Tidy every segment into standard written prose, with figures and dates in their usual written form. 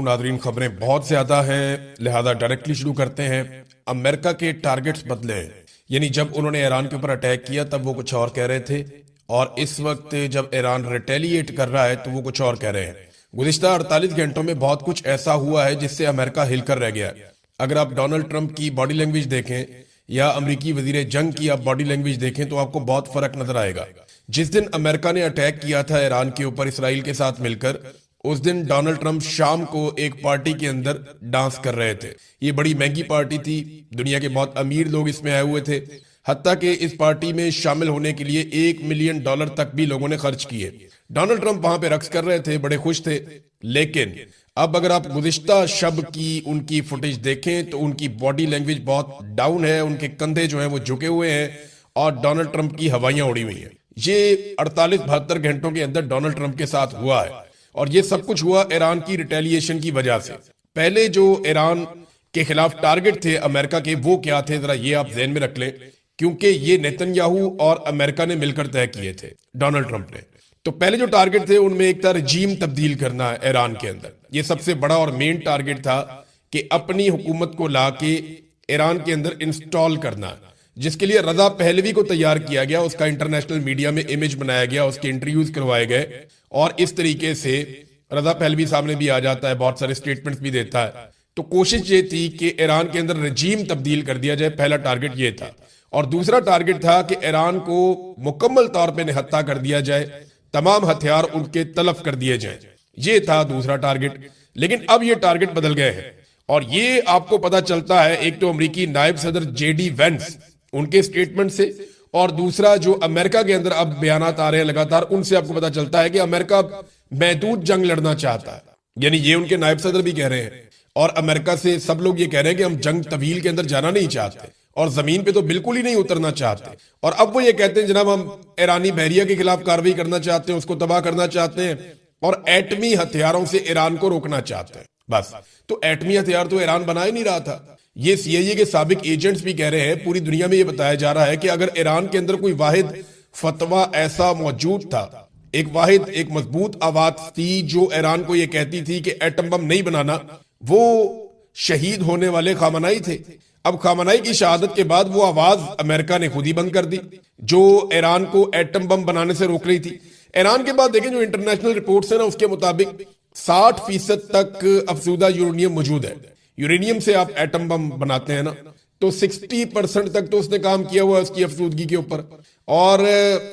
ناظرین خبریں بہت زیادہ ہیں، لہذا ڈائریکٹلی شروع کرتے ہیں۔ امریکہ کے ٹارگٹس بدلے ہیں، یعنی جب انہوں نے ایران کے اوپر اٹیک کیا تب وہ کچھ اور کہہ رہے تھے، اور اس وقت جب ایران ریٹیلیٹ کر رہا ہے تو وہ کچھ اور کہہ رہے ہیں۔ گزشتہ 48 گھنٹوں میں بہت کچھ ایسا ہوا ہے جس سے امریکہ ہل کر رہ گیا۔ اگر آپ ڈونلڈ ٹرمپ کی باڈی لینگویج دیکھیں یا امریکی وزیر جنگ کی آپ باڈی لینگویج دیکھیں تو آپ کو بہت فرق نظر آئے گا۔ جس دن امریکہ نے اٹیک کیا تھا ایران کے اوپر اسرائیل کے ساتھ مل کر، اس دن ڈونلڈ ٹرمپ شام کو ایک پارٹی کے اندر ڈانس کر رہے تھے۔ یہ بڑی مہنگی پارٹی تھی، دنیا کے بہت امیر لوگ اس میں آئے ہوئے تھے، حتیٰ کہ اس پارٹی میں شامل ہونے کے لیے $1 ملین تک بھی لوگوں نے خرچ کیے۔ ڈونلڈ ٹرمپ وہاں پہ رقص کر رہے تھے، بڑے خوش تھے، لیکن اب اگر آپ گزشتہ شب کی ان کی فوٹیج دیکھیں تو ان کی باڈی لینگویج بہت ڈاؤن ہے، ان کے کندھے جو ہیں وہ جھکے ہوئے ہیں اور ڈونلڈ ٹرمپ کی ہوائیاں اڑی ہوئی ہیں۔ یہ 48-72 گھنٹوں کے اندر ڈونلڈ ٹرمپ کے ساتھ ہوا ہے، اور یہ سب کچھ ہوا ایران کی ریٹیلیشن کی وجہ سے۔ پہلے جو ایران کے خلاف ٹارگٹ تھے امریکہ کے، وہ کیا تھے ذرا یہ آپ ذہن میں رکھ لیں، کیونکہ یہ نیتن یاہو اور امریکہ نے مل کر طے کیے تھے، ڈونلڈ ٹرمپ نے۔ تو پہلے جو ٹارگٹ تھے ان میں ایک تھا رجیم تبدیل کرنا ایران کے اندر، یہ سب سے بڑا اور مین ٹارگٹ تھا کہ اپنی حکومت کو لا کے ایران کے اندر انسٹال کرنا، جس کے لیے رضا پہلوی کو تیار کیا گیا، اس کا انٹرنیشنل میڈیا میں امیج بنایا گیا، اس کے انٹرویوز کروائے گئے، اور اس طریقے سے رضا پہلوی سامنے بھی آ جاتا ہے، بہت سارے سٹیٹمنٹس بھی دیتا ہے۔ تو کوشش یہ تھی کہ ایران کے اندر رجیم تبدیل کر دیا جائے، پہلا ٹارگٹ یہ تھا۔ اور دوسرا ٹارگٹ تھا کہ ایران کو مکمل طور پہ نہتہ کر دیا جائے، تمام ہتھیار ان کے تلف کر دیے جائیں، یہ تھا دوسرا ٹارگٹ۔ لیکن اب یہ ٹارگٹ بدل گئے ہیں، اور یہ آپ کو پتا چلتا ہے ایک تو امریکی نائب صدر JD وینس ان کے سٹیٹمنٹ سے، اور دوسرا جو امریکہ کے اندر اب بیانات آ رہے ہیں لگاتار، ان سے آپ کو پتا چلتا ہے کہ امریکہ اب محدود جنگ لڑنا چاہتا ہے، یعنی یہ ان کے نائب صدر بھی کہہ رہے ہیں، اور امریکہ سے سب لوگ یہ کہہ رہے ہیں کہ ہم جنگ طویل کے اندر جانا نہیں چاہتے، اور زمین پہ تو بالکل ہی نہیں اترنا چاہتے۔ اور اب وہ یہ کہتے ہیں جناب ہم ایرانی بحریہ کے خلاف کارروائی کرنا چاہتے ہیں، اس کو تباہ کرنا چاہتے ہیں، اور ایٹمی ہتھیاروں سے ایران کو روکنا چاہتے ہیں۔ بس تو ایٹمی ہتھیار تو ایران بنا ہی نہیں رہا تھا۔ یہ CIA کے سابق ایجنٹس بھی کہہ رہے ہیں، پوری دنیا میں یہ بتایا جا رہا ہے کہ اگر ایران کے اندر کوئی واحد فتویٰ ایسا موجود تھا، ایک مضبوط آواز تھی جو ایران کو یہ کہتی تھی کہ ایٹم بم نہیں بنانا، وہ شہید ہونے والے خامنائی تھے۔ اب خامنائی کی شہادت کے بعد وہ آواز امریکہ نے خود ہی بند کر دی جو ایران کو ایٹم بم بنانے سے روک رہی تھی۔ ایران کے بعد دیکھیں جو انٹرنیشنل رپورٹس ہیں نا، اس کے مطابق 60% تک افزودہ یورینیم موجود ہے۔ یورینیم سے آپ ایٹم بم بناتے ہیں نا، تو 60% تک تو اس نے کام کیا ہوا ہے اس کی افزودگی کے اوپر، اور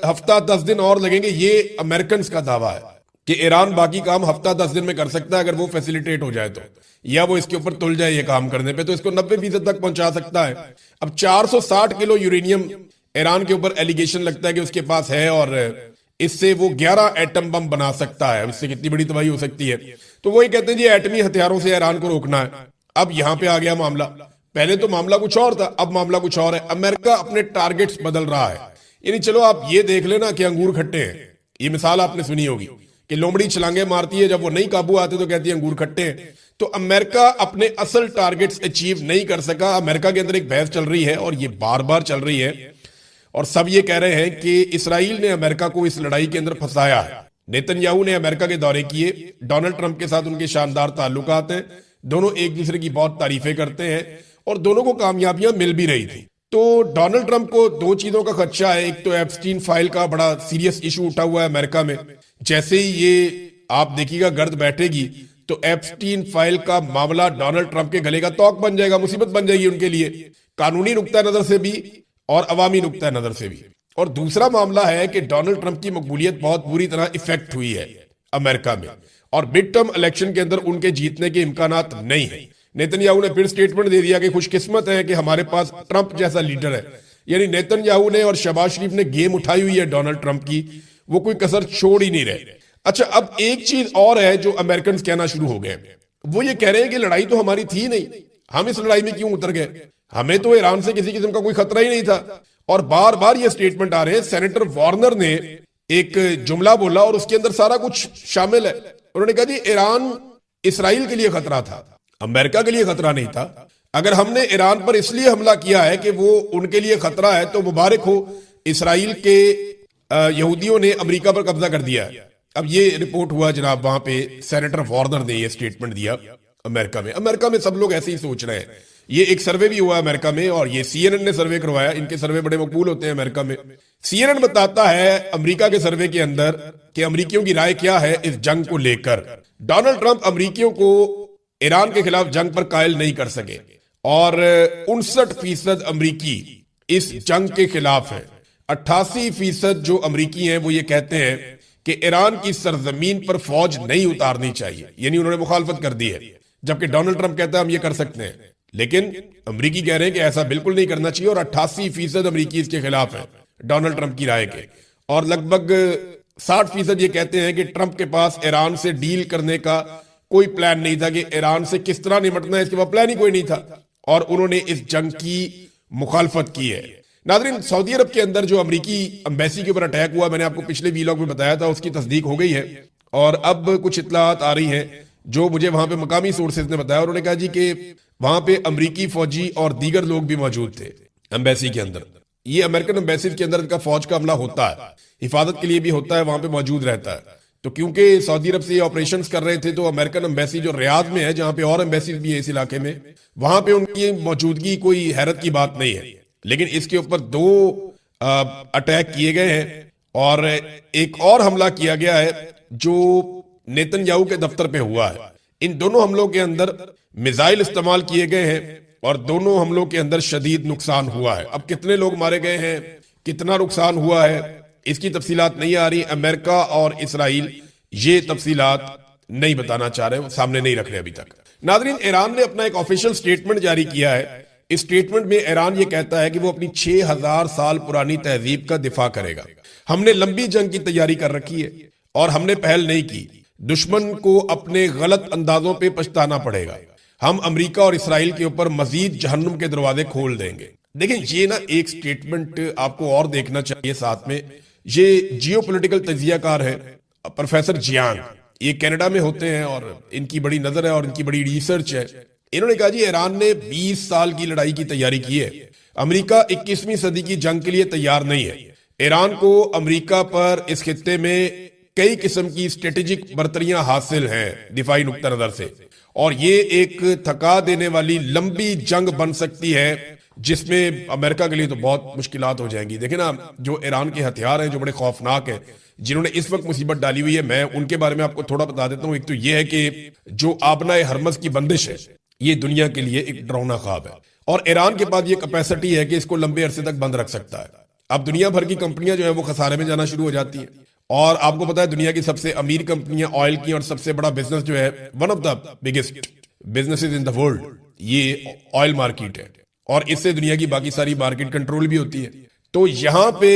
ہفتہ 10 دن اور لگیں گے، یہ امریکنز کا دعویٰ ہے کہ ایران باقی کام ہفتہ 10 دن میں کر سکتا ہے اگر وہ فیسیلیٹیٹ ہو جائے تو، یا وہ اس کے اوپر تل جائے یہ کام کرنے پہ، تو اس کو 90% تک پہنچا سکتا ہے۔ اب 460 کلو یورینیم ایران کے اوپر ایلیگیشن لگتا ہے کہ اس کے پاس ہے، اور اس سے وہ 11 ایٹم بم بنا سکتا ہے، اس سے کتنی بڑی تباہی ہو سکتی ہے۔ تو وہی کہتے ہیں جی ایٹمی ہتھیاروں سے ایران کو روکنا ہے۔ اب یہاں پہ آ گیا معاملہ، پہلے تو معاملہ کچھ اور تھا، اب معاملہ کچھ اور ہے۔ امریکہ اپنے ٹارگٹس بدل رہا ہے، یعنی چلو آپ یہ دیکھ لینا کہ انگور کھٹے ہیں، یہ مثال آپ نے سنی ہوگی کہ لومڑی چھلانگے مارتی ہے، جب وہ نہیں قابو آتے تو کہتی ہے انگور کھٹے ہیں۔ تو امریکہ اپنے اصل ٹارگٹس اچیو نہیں کر سکا۔ امریکہ کے اندر ایک بحث چل رہی ہے، اور یہ بار بار چل رہی ہے، اور سب یہ کہہ رہے ہیں کہ اسرائیل نے امریکہ کو اس لڑائی کے اندر پھنسایا ہے۔ نیتن یاہو نے امریکہ کے دورے کیے، ڈونلڈ ٹرمپ کے ساتھ ان کے شاندار تعلقات ہیں، دونوں ایک دوسرے کی بہت تعریفیں کرتے ہیں، اور دونوں کو کامیابیاں مل بھی رہی تھی۔ تو ڈونلڈ ٹرمپ کو دو چیزوں کا خدشہ ہے، ایک تو ایپسٹین فائل کا بڑا سیریس ایشو اٹھا ہوا ہے امریکہ میں، جیسے ہی یہ آپ دیکھیے گا گرد بیٹھے گی تو ایپسٹین فائل کا معاملہ ڈونلڈ ٹرمپ کے گلے کا توق بن جائے گا، مصیبت بن جائے گی ان کے لیے، قانونی نقطہ نظر سے بھی اور عوامی نقطہ نظر سے بھی۔ اور دوسرا معاملہ ہے کہ ڈونلڈ ٹرمپ کی مقبولیت بہت بری طرح افیکٹ ہوئی ہے امریکہ میں، اور مڈ ٹرم الیکشن کے اندر ان کے جیتنے کے امکانات نہیں ہیں۔ نیتن یاہو نے پھر سٹیٹمنٹ دے دیا کہ خوش قسمت ہے کہ ہمارے پاس ٹرمپ جیسا لیڈر ہے، یعنی نیتن یاہو نے اور شہباز شریف نے گیم اٹھائی ہوئی ہے ڈونلڈ ٹرمپ کی، وہ کوئی کسر چھوڑ ہی نہیں رہے۔ اچھا اب ایک چیز اور ہے جو امریکنز کہنا شروع ہو گئے، وہ یہ کہہ رہے ہیں کہ لڑائی تو ہماری تھی نہیں، ہم اس لڑائی میں کیوں اتر گئے، ہمیں تو ایران سے کسی قسم کا کوئی خطرہ ہی نہیں تھا۔ اور بار بار یہ سٹیٹمنٹ آ رہے ہیں، سینیٹر وارنر نے ایک جملہ بولا اور اس کے اندر سارا کچھ شامل ہے، انہوں نے کہا جی ایران اسرائیل کے لیے خطرہ تھا، امریکہ کے لیے خطرہ نہیں تھا۔ اگر ہم نے ایران پر اس لیے حملہ کیا ہے کہ وہ ان کے لیے خطرہ ہے، تو مبارک ہو اسرائیل کے یہودیوں نے امریکہ پر قبضہ کر دیا ہے۔ اب یہ رپورٹ ہوا جناب وہاں پہ سینیٹر وارنر نے یہ سٹیٹمنٹ دیا امریکہ میں سب لوگ ایسے ہی سوچ رہے ہیں. یہ ایک سروے بھی ہوا امریکہ میں اور یہ سی این این نے سروے کروایا. ان کے سروے بڑے مقبول ہوتے ہیں امریکہ میں. سی این این بتاتا ہے امریکہ کے سروے کے اندر کہ امریکیوں کی رائے کیا ہے اس جنگ کو لے کر. ڈونلڈ ٹرمپ امریکیوں کو ایران کے خلاف جنگ پر قائل نہیں کر سکے اور 59% امریکی اس جنگ کے خلاف ہیں. 88% جو امریکی ہیں وہ یہ کہتے ہیں کہ ایران کی سرزمین پر فوج نہیں اتارنی چاہیے, یعنی انہوں نے مخالفت کر دی ہے. جبکہ ڈونلڈ ٹرمپ کہتا ہے ہم یہ کر سکتے ہیں, لیکن امریکی کہہ رہے ہیں کہ ایسا بالکل نہیں کرنا چاہیے. اور 88% امریکی اس کے خلاف ہیں ڈونلڈ ٹرمپ کی رائے کے. اور لگ بھگ 60% یہ کہتے ہیں کہ ٹرمپ کے پاس ایران سے ڈیل کرنے کا کوئی پلان نہیں تھا, کہ ایران سے کس طرح نمٹنا ہے اس کے پاس پلان ہی کوئی نہیں تھا, اور انہوں نے اس جنگ کی مخالفت کی ہے. ناظرین, سعودی عرب کے اندر جو امریکی امبیسی کے اوپر اٹیک ہوا, میں نے آپ کو پچھلے ویلاگ میں بتایا تھا, اس کی تصدیق ہو گئی ہے. اور اب کچھ اطلاعات آ رہی ہیں جو مجھے وہاں پہ مقامی سورسز نے بتایا. انہوں نے کہا جی کہ وہاں پہ امریکی فوجی اور دیگر لوگ بھی موجود تھے امبیسی کے اندر. یہ امریکن امبیسی کے اندر کا فوج کا عملہ ہوتا ہے, حفاظت کے لیے بھی ہوتا ہے, وہاں پہ موجود رہتا ہے. تو کیونکہ سعودی عرب سے یہ آپریشنز کر رہے تھے تو امریکن امبیسی جو ریاض میں ہے, جہاں پہ اور امبیسیز بھی ہے اس علاقے میں, وہاں پہ ان کی موجودگی کوئی حیرت کی بات نہیں ہے. لیکن اس کے اوپر 2 اٹیک کیے گئے ہیں اور ایک اور حملہ کیا گیا ہے جو نیتن یاہو کے دفتر پہ ہوا ہے. ان دونوں حملوں کے اندر میزائل استعمال کیے گئے ہیں اور دونوں حملوں کے اندر شدید نقصان ہوا ہے. اب کتنے لوگ مارے گئے ہیں, کتنا نقصان ہوا ہے, اس کی تفصیلات نہیں آ رہی. امریکہ اور اسرائیل یہ تفصیلات نہیں بتانا چاہ رہے, سامنے نہیں رکھ رہے ابھی تک. ناظرین, ایران نے اپنا ایک آفیشل سٹیٹمنٹ جاری کیا ہے. اس سٹیٹمنٹ میں ایران یہ کہتا ہے کہ وہ اپنی 6000 سال پرانی تہذیب کا دفاع کرے گا. ہم نے لمبی جنگ کی تیاری کر رکھی ہے اور ہم نے پہل نہیں کی. دشمن کو اپنے غلط اندازوں پہ پچھتانا پڑے گا. ہم امریکہ اور اسرائیل کے اوپر مزید جہنم کے دروازے کھول دیں گے. دیکھیں, یہ نا ایک سٹیٹمنٹ آپ کو اور دیکھنا چاہیے ساتھ میں. یہ جیو پولیٹیکل تجزیہ کار ہے پروفیسر جیانگ, یہ کینیڈا میں ہوتے ہیں اور ان کی بڑی نظر ہے اور ان کی بڑی ریسرچ ہے. انہوں نے کہا جی ایران نے 20 سال کی لڑائی کی تیاری کی ہے. امریکہ 21ویں صدی کی جنگ کے لیے تیار نہیں ہے. ایران کو امریکہ پر اس خطے میں کئی قسم کی اسٹریٹجک برتریاں حاصل ہیں دفاعی نقطہ نظر سے, اور یہ ایک تھکا دینے والی لمبی جنگ بن سکتی ہے جس میں امریکہ کے لیے تو بہت مشکلات ہو جائیں گی. دیکھیں نا, جو ایران کے ہتھیار ہیں جو بڑے خوفناک ہیں, جنہوں نے اس وقت مصیبت ڈالی ہوئی ہے, میں ان کے بارے میں آپ کو تھوڑا بتا دیتا ہوں. ایک تو یہ ہے کہ جو آبنائے ہرمز کی بندش ہے, یہ دنیا کے لیے ایک ڈراؤنا خواب ہے, اور ایران کے پاس یہ کیپیسٹی ہے کہ اس کو لمبے عرصے تک بند رکھ سکتا ہے. اب دنیا بھر کی کمپنیاں جو ہیں وہ خسارے میں جانا شروع ہو جاتی ہیں, اور آپ کو پتا ہے دنیا کی سب سے امیر کمپنیاں آئل کی, اور سب سے بڑا بزنس جو ہے, one of the biggest businesses in the world, یہ آئل مارکیٹ ہے, اور اس سے دنیا کی باقی ساری مارکیٹ کنٹرول بھی ہوتی ہے. تو یہاں پہ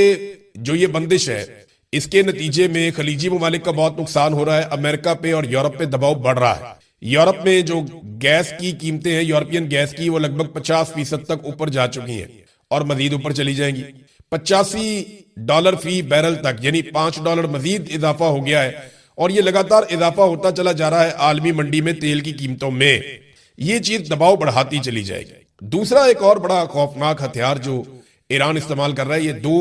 جو یہ بندش ہے, اس کے نتیجے میں خلیجی ممالک کا بہت نقصان ہو رہا ہے. امریکہ پہ اور یورپ پہ دباؤ بڑھ رہا ہے. یورپ میں جو گیس کی قیمتیں ہیں, یورپین گیس کی, وہ لگ بھگ 50% تک اوپر جا چکی ہیں اور مزید اوپر چلی جائیں گی. $85 فی بیرل تک, یعنی $5 مزید اضافہ ہو گیا ہے, اور یہ لگاتار اضافہ ہوتا چلا جا رہا ہے عالمی منڈی میں تیل کی قیمتوں میں. یہ چیز دباؤ بڑھاتی چلی جائے گی. دوسرا ایک اور بڑا خوفناک ہتھیار جو ایران استعمال کر رہا ہے, یہ 2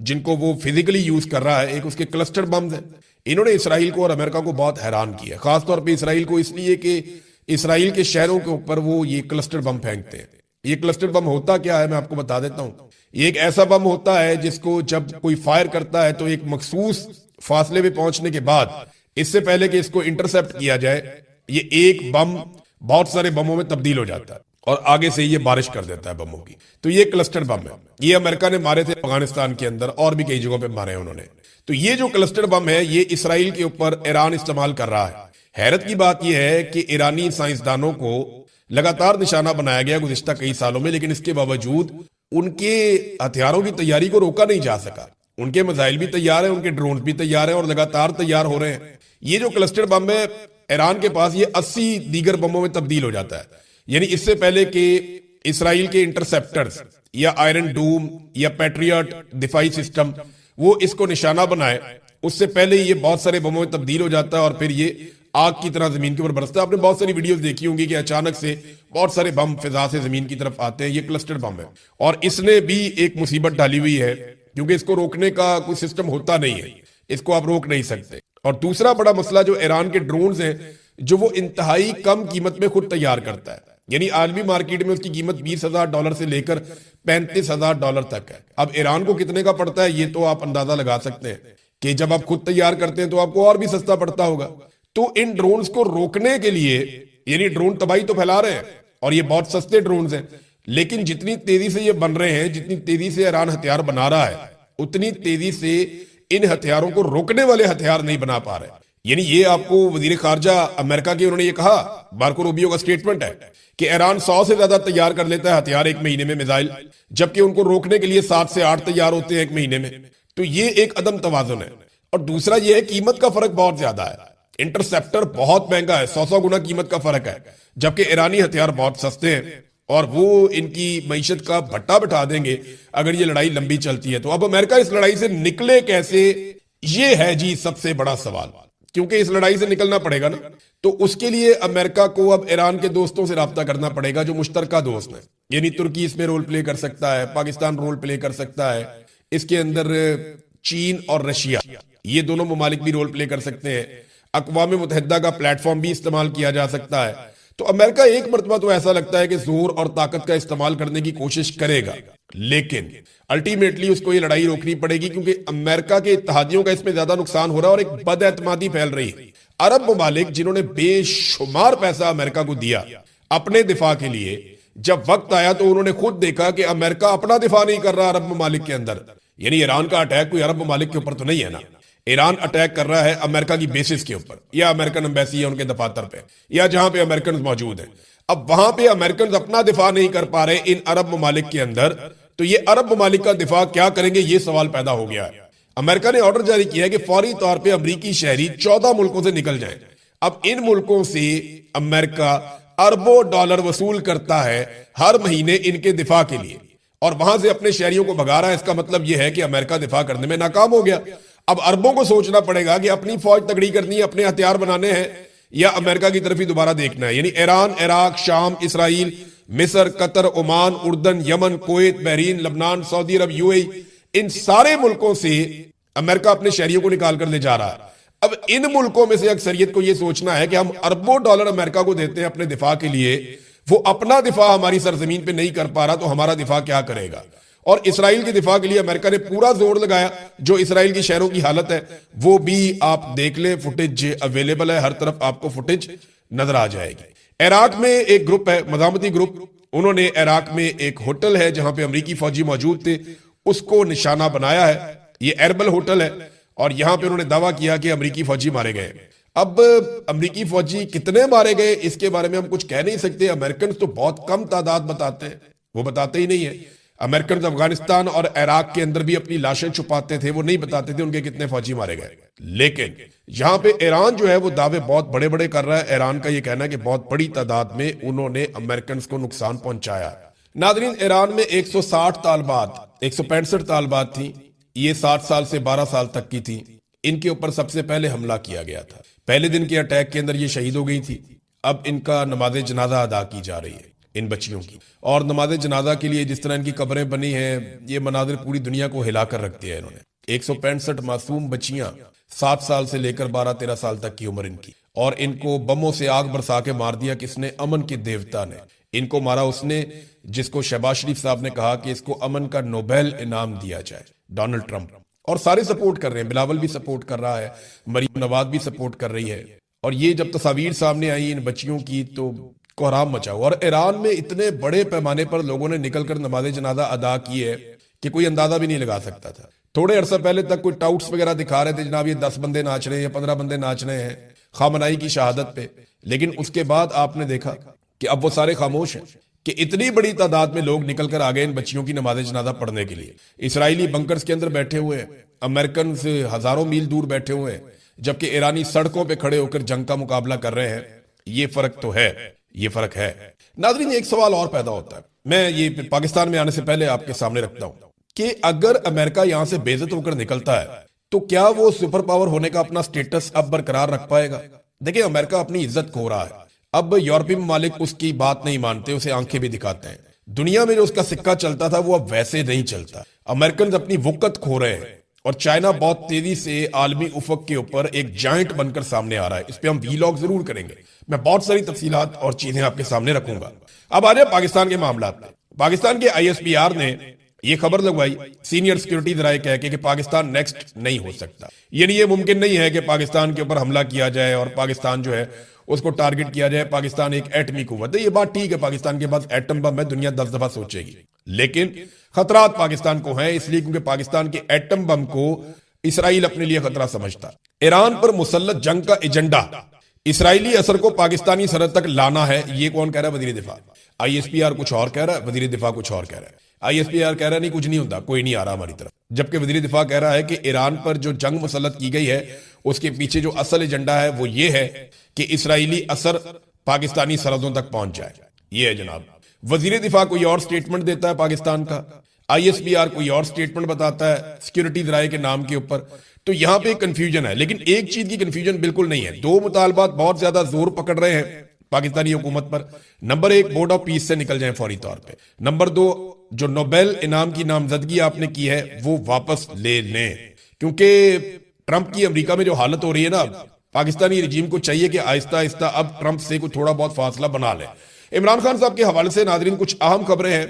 جن کو وہ فزیکلی یوز کر رہا ہے, ایک اس کے کلسٹر بمز ہیں. انہوں نے اسرائیل کو اور امریکہ کو بہت حیران کیا, خاص طور پہ اسرائیل کو, اس لیے کہ اسرائیل کے شہروں کے اوپر وہ یہ کلسٹر بم پھینکتے ہیں. یہ کلسٹر بم ہوتا کیا ہے میں آپ کو بتا دیتا ہوں. یہ ایک ایسا بم ہوتا ہے جس کو جب کوئی فائر کرتا ہے تو ایک مخصوص فاصلے پہ پہنچنے کے بعد, اس سے پہلے کہ اس کو انٹرسپٹ کیا جائے, یہ ایک بم بہت سارے بموں میں تبدیل ہو جاتا ہے اور آگے سے یہ بارش کر دیتا ہے بموں کی. تو یہ کلسٹر بم ہے. یہ امریکہ نے مارے تھے افغانستان کے اندر, اور بھی کئی جگہوں پہ مارے ہیں انہوں نے. تو یہ جو کلسٹر بم ہے یہ اسرائیل کے اوپر ایران استعمال کر رہا ہے. حیرت کی بات یہ ہے کہ ایرانی سائنسدانوں کو لگاتار نشانہ بنایا گیا گزشتہ کئی سالوں میں, لیکن اس کے باوجود ان کے ہتھیاروں کی تیاری کو روکا نہیں جا سکا. ان کے میزائل بھی تیار ہیں, ان کے ڈرونز بھی تیار ہیں, اور لگاتار تیار ہو رہے ہیں. یہ جو کلسٹر بم ہے ایران کے پاس, یہ 80 دیگر بموں میں تبدیل ہو جاتا ہے. یعنی اس سے پہلے کہ اسرائیل کے انٹرسپٹرز یا آئرن ڈوم یا پیٹریاٹ دفاعی سسٹم وہ اس کو نشانہ بنائے, اس سے پہلے یہ بہت سارے بموں میں تبدیل ہو جاتا ہے اور پھر یہ آگ کی طرح زمین کے اوپر برستا ہے. آپ نے بہت ساری ویڈیوز دیکھی ہوں گی کہ اچانک سے بہت سارے بم فضا سے زمین کی طرف آتے ہیں. یہ کلسٹر بم ہے, اور اس نے بھی ایک مصیبت ڈالی ہوئی ہے کیونکہ اس کو روکنے کا کوئی سسٹم ہوتا نہیں ہے, اس کو آپ روک نہیں سکتے. اور دوسرا بڑا مسئلہ جو ایران کے ڈرونز ہیں جو وہ انتہائی کم قیمت میں خود تیار کرتا ہے، یعنی عالمی مارکیٹ میں اس کی قیمت $20,000 سے لے کر $35,000 تک ہے۔ اب ایران کو کتنے کا پڑتا ہے یہ تو آپ اندازہ لگا سکتے ہیں کہ جب آپ خود تیار کرتے ہیں تو آپ کو اور بھی سستا پڑتا ہوگا۔ تو ان ڈرونز کو روکنے کے لیے، یعنی ڈرون تباہی تو پھیلا رہے ہیں اور یہ بہت سستے ڈرونز ہیں، لیکن جتنی تیزی سے یہ بن رہے ہیں، جتنی تیزی سے ایران ہتھیار بنا رہا ہے، اتنی تیزی سے ان ہتھیاروں کو روکنے والے ہتھیار نہیں بنا پا رہے۔ یعنی یہ آپ کو وزیر خارجہ امریکہ کے انہوں نے یہ کہا، مارکو روبیو کا سٹیٹمنٹ ہے کہ ایران 100 سے زیادہ تیار کر لیتا ہے ہتھیار ایک مہینے میں، میزائل، جبکہ ان کو روکنے کے لیے 7 سے 8 تیار ہوتے ہیں ایک مہینے میں۔ تو یہ ایک عدم توازن ہے۔ اور دوسرا یہ ہے قیمت کا فرق بہت زیادہ ہے، انٹرسپٹر بہت مہنگا ہے، 100 گنا قیمت کا فرق ہے، جبکہ ایرانی ہتھیار بہت سستے ہیں اور وہ ان کی معیشت کا بھٹا بٹھا دیں گے اگر یہ لڑائی لمبی چلتی ہے۔ تو اب امریکہ اس لڑائی سے نکلے کیسے، یہ ہے جی سب سے بڑا سوال، کیونکہ اس لڑائی سے نکلنا پڑے گا نا، تو اس کے لیے امریکہ کو اب ایران کے دوستوں سے رابطہ کرنا پڑے گا جو مشترکہ دوست ہیں، یعنی ترکی اس میں رول پلے کر سکتا ہے، پاکستان رول پلے کر سکتا ہے، اس کے اندر چین اور رشیا، یہ دونوں ممالک بھی رول پلے کر سکتے ہیں، اقوام متحدہ کا پلیٹ فارم بھی استعمال کیا جا سکتا ہے۔ تو امریکہ ایک مرتبہ تو ایسا لگتا ہے کہ زور اور طاقت کا استعمال کرنے کی کوشش کرے گا، لیکن الٹیمیٹلی اس کو یہ لڑائی روکنی پڑے گی، کیونکہ امریکہ کے اتحادیوں کا اس میں زیادہ نقصان ہو رہا ہے اور ایک بد اعتمادی پھیل رہی ہے۔ عرب ممالک جنہوں نے بے شمار پیسہ امریکہ کو دیا اپنے دفاع کے لیے، جب وقت آیا تو انہوں نے خود دیکھا کہ امریکہ اپنا دفاع نہیں کر رہا عرب ممالک کے اندر، یعنی ایران کا اٹیک کوئی عرب ممالک کے اوپر تو نہیں ہے نا، ایران اٹیک کر رہا ہے امریکہ کی بیسز کے اوپر، یا امریکن امبیسی ہے ان کے دفاتر پہ، یا جہاں پہ امریکنز موجود ہیں۔ اب وہاں پہ امریکنز اپنا دفاع نہیں کر پا رہے ان عرب ممالک کے اندر، تو یہ عرب ممالک کا دفاع کیا کریں گے، یہ سوال پیدا ہو گیا ہے۔ امریکہ نے آرڈر جاری کیا ہے کہ فوری طور پہ امریکی شہری 14 ملکوں سے نکل جائیں۔ اب ان ملکوں سے امریکہ اربوں ڈالر وصول کرتا ہے ہر مہینے ان کے دفاع کے لیے، اور وہاں سے اپنے شہریوں کو بھگا رہا ہے۔ اس کا مطلب یہ ہے کہ امریکہ دفاع کرنے میں ناکام ہو گیا۔ اب عربوں کو سوچنا پڑے گا کہ اپنی فوج تگڑی کرنی ہے، اپنے ہتھیار بنانے ہیں، یا امریکہ کی طرف ہی دوبارہ دیکھنا ہے۔ یعنی ایران، عراق، شام، اسرائیل، مصر، قطر، عمان، اردن، یمن، کویت، بحرین، لبنان، سعودی عرب، یو اے ای، ان سارے ملکوں سے امریکہ اپنے شہریوں کو نکال کر لے جا رہا ہے۔ اب ان ملکوں میں سے اکثریت کو یہ سوچنا ہے کہ ہم اربوں ڈالر امریکہ کو دیتے ہیں اپنے دفاع کے لیے، وہ اپنا دفاع ہماری سرزمین پہ نہیں کر پا رہا، تو ہمارا دفاع کیا کرے گا؟ اور اسرائیل کے دفاع کے لیے امریکہ نے پورا زور لگایا۔ جو اسرائیل کی شہروں کی حالت ہے وہ بھی آپ دیکھ لیں، فوٹیج اویلیبل ہے ہر طرف، آپ کو فوٹیج نظر آ جائے گی۔ عراق میں ایک گروپ ہے، مزاحمتی گروپ، انہوں نے عراق میں ایک ہوٹل ہے جہاں پہ امریکی فوجی موجود تھے، اس کو نشانہ بنایا ہے۔ یہ ایربل ہوٹل ہے اور یہاں پہ انہوں نے دعویٰ کیا کہ امریکی فوجی مارے گئے۔ اب امریکی فوجی کتنے مارے گئے اس کے بارے میں ہم کچھ کہہ نہیں سکتے، امریکنز تو بہت کم تعداد بتاتے ہیں، وہ بتاتے ہی نہیں ہیں۔ امریکنز افغانستان اور عراق کے اندر بھی اپنی لاشیں چھپاتے تھے، وہ نہیں بتاتے تھے ان کے کتنے فوجی مارے گئے۔ لیکن یہاں پہ ایران جو ہے وہ دعوے بہت بڑے بڑے کر رہا ہے۔ ایران کا یہ کہنا ہے کہ بہت بڑی تعداد میں انہوں نے امریکنز کو نقصان پہنچایا۔ ناظرین، ایران میں 160 طالبات، 165 طالبات تھیں، یہ 7 سال سے 12 سال تک کی تھیں، ان کے اوپر سب سے پہلے حملہ کیا گیا تھا۔ پہلے دن کے اٹیک کے اندر یہ شہید ہو گئی تھی۔ اب ان کا نماز جنازہ ادا کی جا رہی ہے ان بچیوں کی، اور نماز جنازہ کے لیے جس طرح ان کی قبریں بنی ہیں، یہ مناظر پوری دنیا کو ہلا کر رکھ دیا ہے انہوں نے۔ 165 معصوم بچیاں، 7 سال سے لے کر 12-13 سال تک کی عمر ان کی، اور ان کو بموں سے آگ برسا کے مار دیا کس نے؟ امن کے دیوتا نے۔ ان کو مارا اس نے جس کو شہباز شریف صاحب نے کہا کہ اس کو امن کا نوبیل انعام دیا جائے، ڈونلڈ ٹرمپ۔ اور سارے سپورٹ کر رہے ہیں، بلاول بھی سپورٹ کر رہا ہے، مریم نواز بھی سپورٹ کر رہی ہے۔ اور یہ جب تصاویر سامنے آئی ان بچیوں کی تو کوہرام مچا ہوا، اور ایران میں اتنے بڑے پیمانے پر لوگوں نے نکل کر نماز جنازہ ادا کی ہے کہ کوئی اندازہ بھی نہیں لگا سکتا تھا۔ تھوڑے عرصہ پہلے تک کوئی ٹاؤٹس وغیرہ دکھا رہے تھے، جناب یہ 10 بندے ناچ رہے ہیں یا 15 بندے ناچ رہے ہیں خامنائی کی شہادت پہ، لیکن اس کے بعد آپ نے دیکھا کہ اب وہ سارے خاموش ہیں کہ اتنی بڑی تعداد میں لوگ نکل کر آ گئے ان بچیوں کی نماز جنازہ پڑھنے کے لیے۔ اسرائیلی بنکرز کے اندر بیٹھے ہوئے ہیں، امریکنز ہزاروں میل دور بیٹھے ہوئے ہیں، جبکہ ایرانی سڑکوں پہ کھڑے ہو کر جنگ کا مقابلہ کر رہے ہیں۔ یہ فرق تو ہے، یہ فرق ہے۔ ناظرین، ایک سوال اور پیدا ہوتا ہے، میں یہ پاکستان میں آنے سے پہلے آپ کے سامنے رکھتا ہوں کہ اگر امریکہ یہاں سے بے عزت ہو کر نکلتا ہے تو کیا وہ سپر پاور ہونے کا اپنا سٹیٹس اب برقرار رکھ پائے گا؟ دیکھیں، امریکہ اپنی عزت کھو رہا ہے، اب یورپی ممالک اس کی بات نہیں مانتے، اسے آنکھیں بھی دکھاتے ہیں۔ دنیا میں جو اس کا سکہ چلتا تھا وہ اب ویسے نہیں چلتا۔ امریکنز اپنی وقت کھو رہے ہیں، اور چائنا بہت تیزی سے عالمی افق کے اوپر ایک جائنٹ بن کر سامنے آ رہا ہے. اس پہ ہم ویلاگ ضرور کریں گے, میں بہت ساری تفصیلات اور چیزیں آپ کے سامنے رکھوں گا. اب آ جائے پاکستان کے معاملات میں. پاکستان کے ISPR نے یہ خبر لگوائی سینئر سیکورٹی ذرائع کہہ کے کہ پاکستان نیکسٹ نہیں ہو سکتا, یعنی یہ ممکن نہیں ہے کہ پاکستان کے اوپر حملہ کیا جائے اور پاکستان جو ہے اس کو ٹارگٹ کیا جائے. پاکستان ایک ایٹمی قوت ہے, یہ بات ٹھیک ہے, پاکستان کے پاس ایٹم بم ہے, دنیا 10 دفعہ سوچے گی, لیکن خطرات پاکستان کو ہیں, اس لیے کیونکہ پاکستان کے ایٹم بم کو اسرائیل اپنے لیے خطرہ سمجھتا. ایران پر مسلط جنگ کا ایجنڈا اسرائیلی اثر کو پاکستانی سرحد تک لانا ہے, یہ کون کہہ رہا ہے؟ وزیر دفاع. ISPR کچھ اور کہہ رہا ہے, وزیر دفاع کچھ اور کہہ رہا ہے. ISPR کہہ رہا ہے نہیں کچھ نہیں ہوتا, کوئی نہیں آ رہا ہماری طرف, جبکہ وزیر دفاع کہہ رہا ہے کہ ایران پر جو جنگ مسلط کی گئی ہے اس کے پیچھے جو اصل ایجنڈا ہے وہ یہ ہے کہ اسرائیلی اثر پاکستانی سرحدوں تک پہنچ جائے. یہ ہے جناب. وزیر دفاع کوئی اور سٹیٹمنٹ دیتا ہے پاکستان کا, ISPR کوئی اور سٹیٹمنٹ بتاتا ہے سیکورٹی ذرائع کے نام کے اوپر. تو یہاں پہ کنفیوژن ہے, لیکن ایک چیز کی کنفیوژن بالکل نہیں ہے. دو مطالبات بہت زیادہ زور پکڑ رہے ہیں پاکستانی حکومت پر. نمبر ایک, بورڈ آف پیس سے نکل جائیں فوری طور پہ. نمبر دو, جو نوبیل انعام کی نامزدگی آپ نے کی ہے وہ واپس لے لیں, کیونکہ ٹرمپ کی امریکہ میں جو حالت ہو رہی ہے نا, پاکستانی رجیم کو چاہیے کہ آہستہ آہستہ اب ٹرمپ سے کوئی تھوڑا بہت فاصلہ بنا لے. عمران خان صاحب کے حوالے سے ناظرین کچھ اہم خبریں ہیں.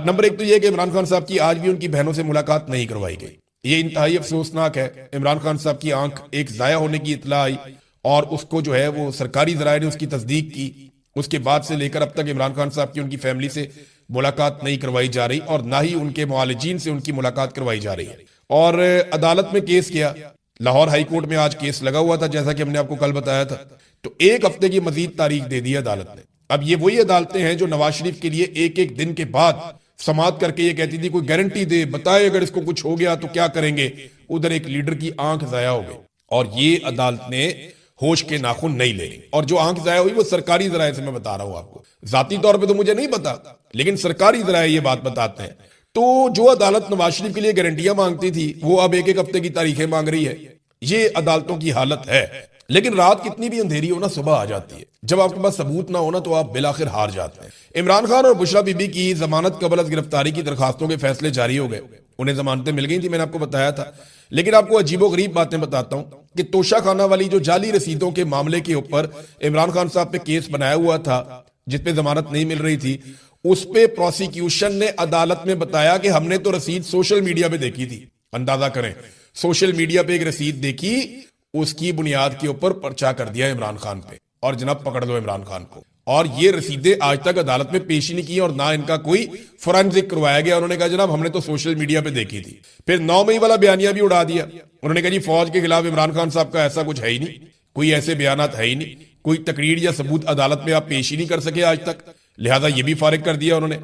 نمبر ایک تو یہ کہ عمران خان صاحب کی آج بھی ان کی بہنوں سے ملاقات نہیں کروائی گئی. یہ انتہائی افسوسناک ہے. عمران خان صاحب کی آنکھ ایک ضائع ہونے کی اطلاع آئی اور اس کو جو ہے وہ سرکاری ذرائع نے اس کی تصدیق کی. اس کے بعد سے لے کر اب تک عمران خان صاحب کی ان کی فیملی سے ملاقات نہیں کروائی جا رہی اور نہ ہی ان کے معالجین سے ان کی ملاقات کروائی جا رہی ہے. اور عدالت میں کیس کیا, لاہور ہائی کورٹ میں آج کیس لگا ہوا تھا جیسا کہ ہم نے آپ کو کل بتایا تھا. تو ایک ہفتے کی مزید تاریخ دے دی عدالت نے. اب یہ وہی عدالتیں ہیں جو نواز شریف کے لیے ایک ایک دن کے بعد سماعت کر کے یہ کہتی تھی کوئی گارنٹی دے, بتائے اگر اس کو کچھ ہو گیا تو کیا کریں گے. ادھر ایک لیڈر کی آنکھ ضائع ہو گئی اور یہ عدالت نے ہوش کے ناخن نہیں لے. اور جو آنکھ ضائع ہوئی وہ سرکاری ذرائع سے میں بتا رہا ہوں آپ کو, ذاتی طور پہ تو مجھے نہیں پتا, لیکن سرکاری ذرائع یہ بات بتاتے ہیں. تو جو عدالت نواز شریف کے لیے گارنٹیاں مانگتی تھی وہ اب ایک ایک ہفتے کی تاریخیں مانگ رہی ہے. یہ عدالتوں کی حالت ہے. لیکن رات کتنی بھی اندھیری ہو نا, صبح آ جاتی ہے. جب آپ کے پاس ثبوت نہ ہونا تو آپ بالآخر ہار جاتے ہیں. عمران خان اور بشرا بی بی کی ضمانت قبل از گرفتاری کی درخواستوں کے فیصلے جاری ہو گئے. انہیں ضمانتیں مل گئی تھی, میں نے آپ کو بتایا تھا. لیکن آپ کو عجیب و غریب باتیں بتاتا ہوں کہ توشہ خانہ والی جو جعلی رسیدوں کے معاملے کے اوپر عمران خان صاحب پہ کیس بنایا ہوا تھا جس پہ ضمانت نہیں مل رہی تھی, اس پہ پروسیکیوشن نے عدالت میں بتایا کہ ہم نے تو رسید سوشل میڈیا پہ دیکھی تھی. اندازہ کریں, سوشل میڈیا پہ ایک رسید دیکھی, اس کی بنیاد کے اوپر پرچہ کر دیا عمران خان پہ اور جناب پکڑ لو عمران خان کو. اور یہ رسیدیں آج تک عدالت میں پیش ہی نہیں کی اور نہ ان کا کوئی فورینزک کروایا گیا. انہوں نے کہا جناب ہم نے تو سوشل میڈیا پہ دیکھی تھی. پھر 9 مئی والا بیانیہ بھی اڑا دیا. انہوں نے کہا جی فوج کے خلاف عمران خان صاحب کا ایسا کچھ ہے ہی نہیں, کوئی ایسے بیانات ہے ہی نہیں, کوئی تقریر یا ثبوت عدالت میں آپ پیش ہی نہیں کر سکے آج تک, لہذا یہ بھی فارغ کر دیا انہوں نے.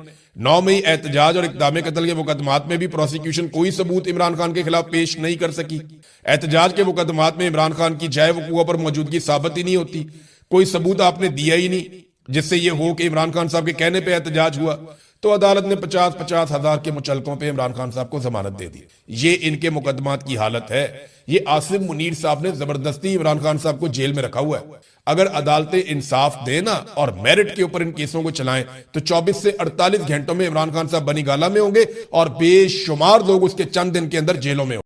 9 مئی احتجاج اور اقدام قتل کے مقدمات میں بھی پروسیکیوشن کوئی ثبوت عمران خان کے خلاف پیش نہیں کر سکی. احتجاج کے مقدمات میں عمران خان کی جائے وقوع پر موجودگی ثابت ہی نہیں ہوتی, کوئی ثبوت آپ نے دیا ہی نہیں جس سے یہ ہو کہ عمران خان صاحب کے کہنے پہ احتجاج ہوا. تو عدالت نے 50-50 ہزار کے مچلکوں پہ عمران خان صاحب کو ضمانت دے دی. یہ ان کے مقدمات کی حالت ہے. یہ عاصم منیر صاحب نے زبردستی عمران خان صاحب کو جیل میں رکھا ہوا ہے. اگر عدالتیں انصاف دینا اور میرٹ کے اوپر ان کیسوں کو چلائیں تو 24 سے 48 گھنٹوں میں عمران خان صاحب بنی گالہ میں ہوں گے اور بے شمار لوگ اس کے چند دن کے اندر جیلوں میں ہوں گے.